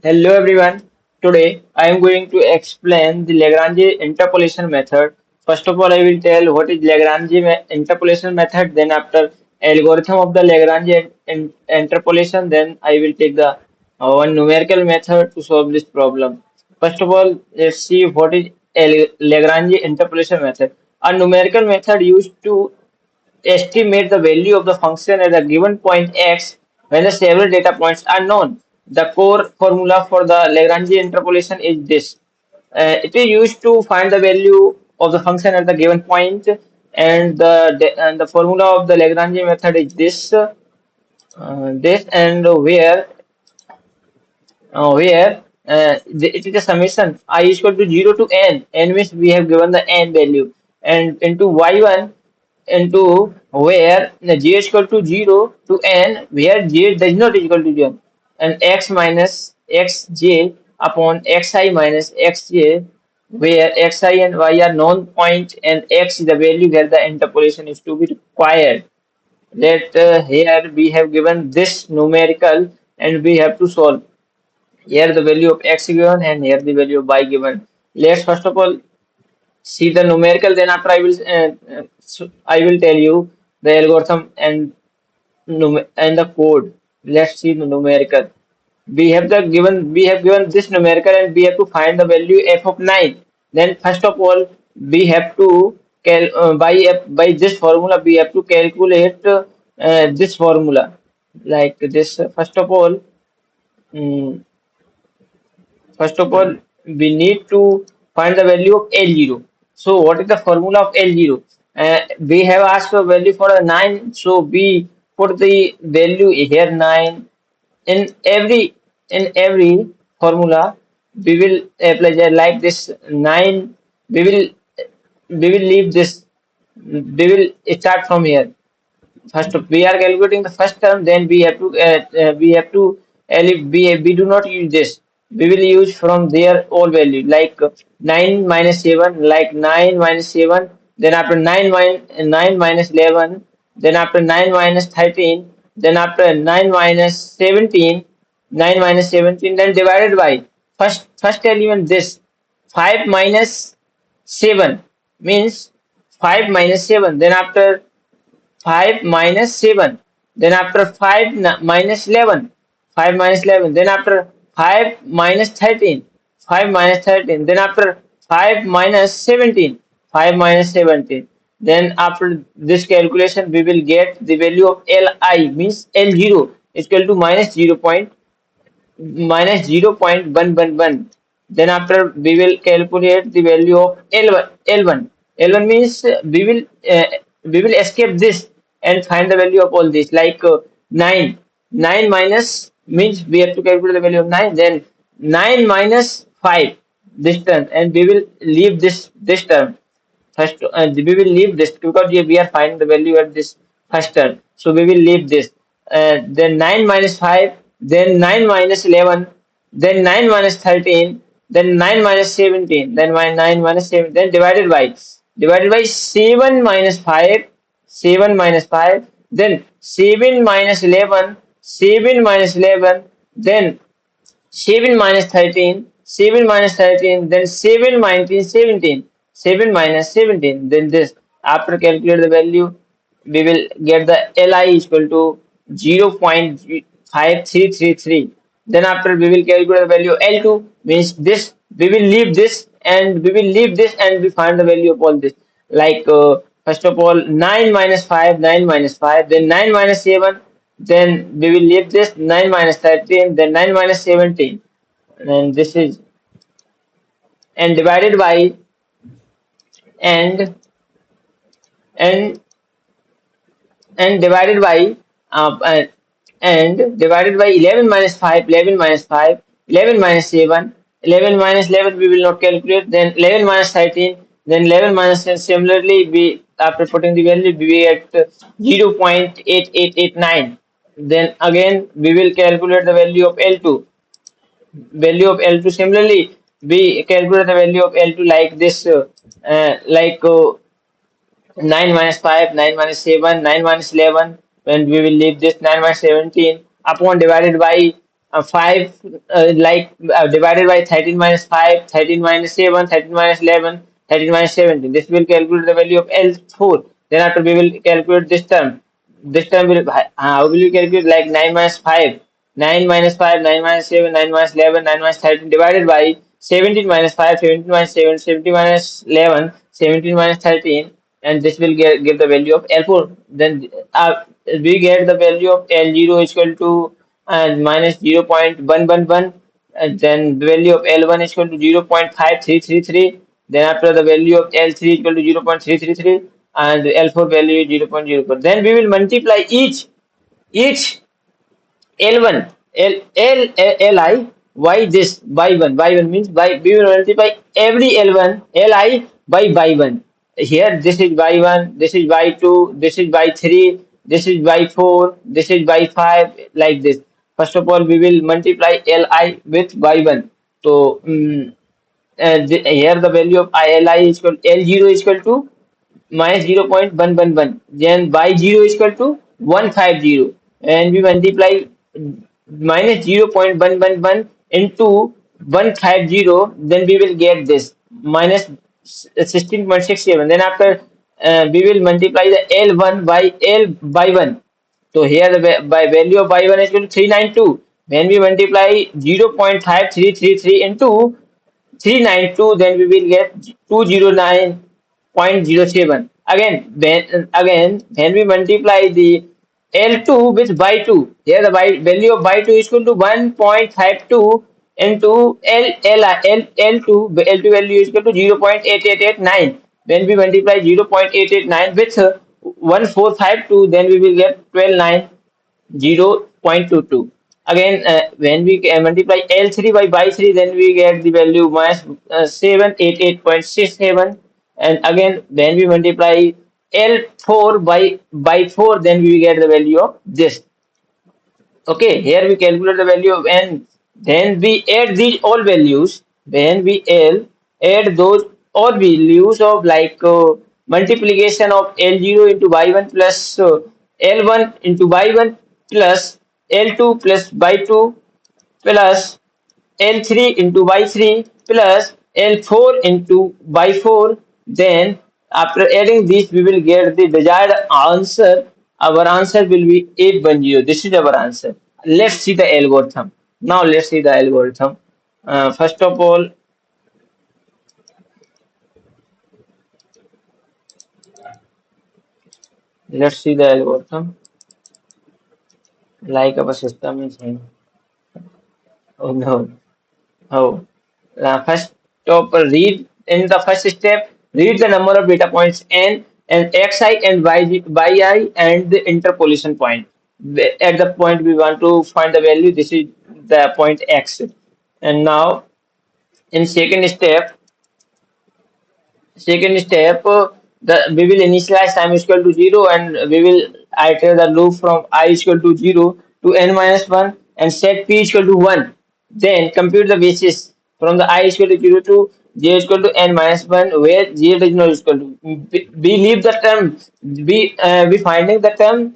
Hello everyone. Today I am going to explain the Lagrange interpolation method. First of all, I will tell what is Lagrange interpolation method. Then after algorithm of the Lagrange interpolation, then I will take the one numerical method to solve this problem. First of all, let's see what is Lagrange interpolation method. A numerical method used to estimate the value of the function at a given point x when the several data points are known. The core formula for the Lagrange interpolation is this. It is used to find the value of the function at the given point, and the formula of the Lagrange method is this and it is a summation I is equal to 0 to n means we have given the n value, and into y1 into where j is equal to 0 to n where j does not equal to 0, and x minus xj upon xi minus xj where xi and y are known point and x is the value where the interpolation is to be required. That here we have given this numerical and we have to solve. Here the value of x given and here the value of y given. Let's first of all see the numerical. Then after I will tell you the algorithm and the code. Let's see the numerical. We have given this numerical and we have to find the value f of 9. Then first of all we have to by this formula we have to calculate this formula like this. First of all, we need to find the value of L0. So what is the formula of L0? We have asked for value for a 9, so we put the value here 9. In every formula we will apply like this 9. We will we will leave this. We will start from here. First we are calculating the first term, then we do not use this. We will use from their all value like 9 minus 7, like 9 minus 7, then after 9 minus 11, then after 9 minus 13, then after 9 minus 17, 9 minus 17, then divided by first element this 5 minus 7 means 5 minus 7, then after 5 minus 7, then after 5 minus 11, 5 minus 11, then after 5 minus 13, 5 minus 13, then after 5 minus 17, 5 minus 17. Then after this calculation we will get the value of Li means L0 is equal to minus 0.111. Then after we will calculate the value of L1. L1 means we will escape this and find the value of all this like 9. 9 minus means we have to calculate the value of 9. Then 9 minus 5 this term, and we will leave this term. First, we will leave this because we are finding the value at this first term. So we will leave this. Then 9 minus 5, then 9 minus 11, then 9 minus 13, then 9 minus 17, then 9 minus 7, then divided by 7 minus 5, 7 minus 5, then 7 minus 11, 7 minus 11, then 7 minus 13, 7 minus 13, then 7 minus 17, 7 minus 17, then this. After calculate the value, we will get the Li is equal to 0.5333. Then after we will calculate the value L2 means this. We will leave this and we will leave this and we find the value of all this. Like first of all 9 minus 5, 9 minus 5, then 9 minus 7, then we will leave this 9 minus 13, then 9 minus 17, and this is and divided by and and and divided by uh, and, and divided by 11 minus 5, 11 minus 5, 11 minus 7, 11 minus 11 we will not calculate, then 11 minus 13, then 11 minus 10. Similarly we after putting the value we get 0.8889. Then again we will calculate the value of L2. Similarly we calculate the value of L2 like this, like 9 minus 5, 9 minus 7, 9 minus 11, when we will leave this 9 minus 17 upon divided by 5 divided by 13 minus 5, 13 minus 7, 13 minus 11, 13 minus 17. This will calculate the value of L4. Then after we will calculate this term. This term will, how will you calculate, like 9 minus 5, 9 minus 5, 9 minus 7, 9 minus 11, 9 minus 13 divided by 17 minus 5, 17 minus 7, 17 minus 11, 17 minus 13, and this will give the value of L4. Then we get the value of L0 is equal to minus 0.111, and then the value of L1 is equal to 0.5333. Then after the value of L3 is equal to 0.333, and the L4 value is 0.04. Then we will multiply each L1, Li, by this, by 1 means by, we will multiply every L1, Li by 1. Here, this is by 1, this is by 2, this is by 3, this is by 4, this is by 5, like this. First of all, we will multiply Li with by 1. So, here the value of Li is equal, L0 is equal to minus 0.111, then by 0 is equal to 150, and we multiply minus 0.111 into 150, then we will get this minus 16.67. Then after we will multiply the L1 by L by 1. So here the by value of y1 is equal to 392. When we multiply 0.5333 into 392, then we will get 209.07. When we multiply the L2 with by 2, here the value of by 2 is equal to 1.52 into L2 value is equal to 0.8889. When we multiply 0.889 with 1452, then we will get 12,900.22. Again, when we multiply L3 by 3, then we get the value minus 788.67. And again, when we multiply L4 by 4, then we get the value of this. Okay, here we calculate the value of n. Then we add these all values. Then we add those all values of, like multiplication of L0 into y1 plus L1 into y1 plus L2 plus y2 plus L3 into y3 plus L4 into y4. Then after adding this, we will get the desired answer. Our answer will be 810. This is our answer. Let's see the algorithm. Now let's see the algorithm. First of all, let's see the algorithm. Like our system is in. Oh no. Oh, first of all, read in the first step, read the number of data points n and xi and yi and the interpolation point. At the point we want to find the value, this is the point x. And now in second step, we will initialize time is equal to 0, and we will iterate the loop from I is equal to 0 to n minus 1 and set p is equal to 1. Then compute the basis from the I is equal to 0 to j is equal to n minus 1, where j is not equal to. We leave the term, we finding the term,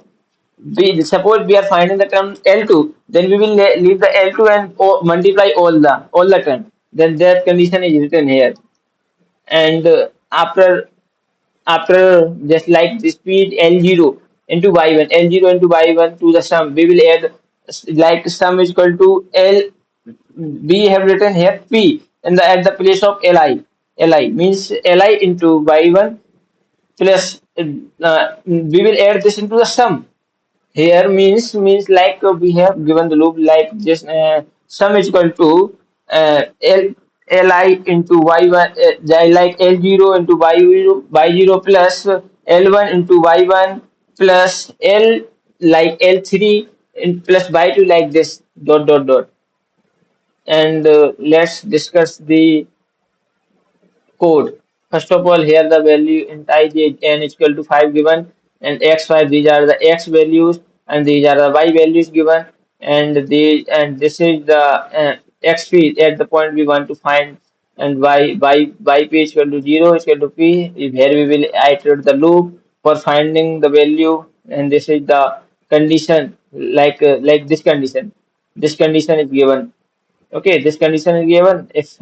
we suppose we are finding the term L2, then we will leave the L2 and multiply all the term. Then that condition is written here. And after just like the speed L0 into y1, L0 into y1 to the sum, we will add, like sum is equal to L, we have written here P in the at the place of Li means Li into y1 plus we will add this into the sum. Here means like we have given the loop like just sum is equal to L Li into y1, like L0 into y0 plus L1 into y1 plus L, like L3 plus y2, like this dot dot dot. And let's discuss the code. First of all, here the value int I j n is equal to 5 given, and x5, these are the x values, and these are the y values given, and this is the x p at the point we want to find, and y p is equal to 0 is equal to p. Here we will iterate the loop for finding the value, and this is the condition, like this condition. This condition is given. Okay, this condition is given if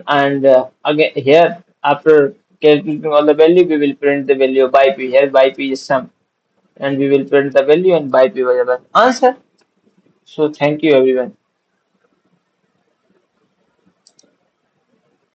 and again here after calculating all the value, we will print the value by p. Here by p is sum, and we will print the value and by p was our answer. So thank you everyone.